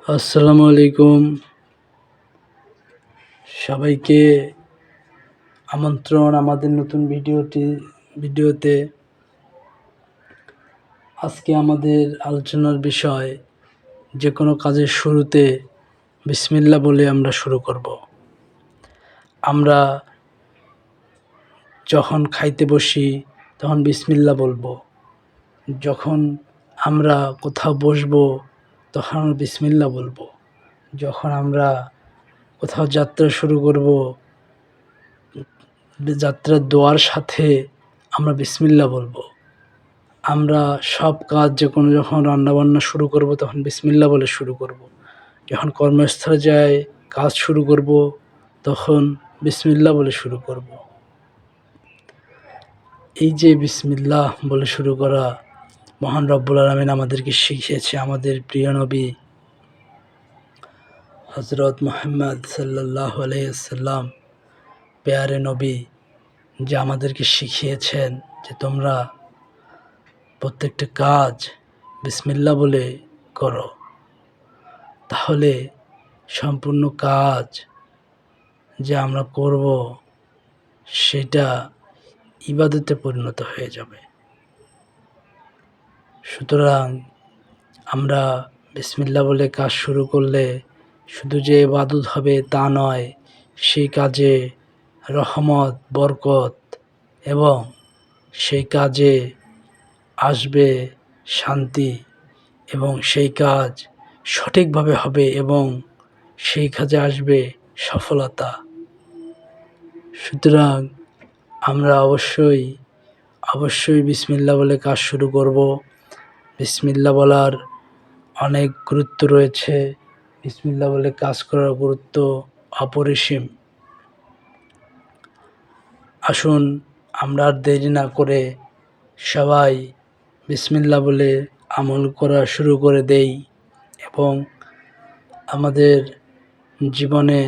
আসসালামু আলাইকুম। সবাইকে আমন্ত্রণ আমাদের নতুন ভিডিওতে। আজকে আমাদের আলোচনার বিষয়, যে কোনো কাজের শুরুতে বিসমিল্লাহ বলে আমরা শুরু করব। আমরা যখন খাইতে বসি তখন বিসমিল্লাহ বলবো। যখন আমরা কোথাও বসবো তখন আমরা বিসমিল্লাহ বলবো। যখন আমরা কোথাও যাত্রা শুরু করব, যাত্রার দোয়ার সাথে আমরা বিসমিল্লাহ বলবো। আমরা সব কাজ যখন রান্নাবান্না শুরু করব তখন বিসমিল্লাহ বলে শুরু করব। যখন কর্মস্থলে যাই কাজ শুরু করব তখন বিসমিল্লাহ বলে শুরু করব। এই যে বিসমিল্লাহ বলে শুরু করা, মহান রব্বুল আলামিন আমাদেরকে শিখিয়েছে। আমাদের প্রিয় নবী হযরত মুহাম্মদ সাল্লাল্লাহু আলাইহি ওয়াসাল্লাম, পেয়ারে নবী, যে আমাদেরকে শিখিয়েছেন যে তোমরা প্রত্যেকটা কাজ বিসমিল্লাহ বলে করো, তাহলে সম্পূর্ণ কাজ যে আমরা করব সেটা ইবাদতে পরিণত হয়ে যাবে। সুতরাং আমরা বিসমিল্লাহ বলে কাজ শুরু করলে শুধু যে ইবাদত হবে তা নয়, সেই কাজে রহমত, বরকত এবং সেই কাজে আসবে শান্তি, এবং সেই কাজ সঠিকভাবে হবে এবং সেই কাজে আসবে সফলতা। সুতরাং আমরা অবশ্যই বিসমিল্লাহ বলে কাজ শুরু করব। বিসমিল্লাহ বলার অনেক গুরুত্ব রয়েছে। বিসমিল্লাহ বলে কাজ করার গুরুত্ব অপরিসীম। আসুন আমরা আর দেরি না করে সবাই বিসমিল্লাহ বলে আমল করা শুরু করে দেই, এবং আমাদের জীবনে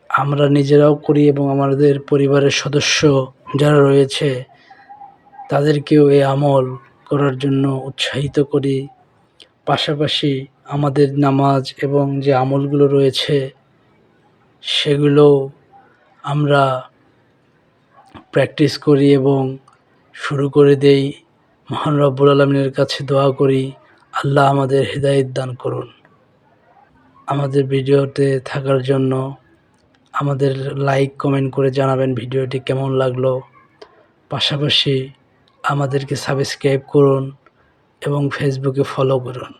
আমরা নিজেরাও করি এবং আমাদের পরিবারের সদস্য যারা রয়েছে তাদেরকেও এই আমল করার জন্য উৎসাহিত করি। পাশাপাশি আমাদের নামাজ এবং যে আমলগুলো রয়েছে সেগুলো আমরা প্র্যাকটিস করি এবং শুরু করে দেই। মহান রব্বুল আলামিনের কাছে দোয়া করি, আল্লাহ আমাদের হেদায়েত দান করুন। আমাদের ভিডিওতে থাকার জন্য আমাদের লাইক কমেন্ট করে জানাবেন ভিডিওটি কেমন লাগলো। পাশাপাশি আমাদেরকে সাবস্ক্রাইব করুন এবং ফেসবুকে ফলো করুন।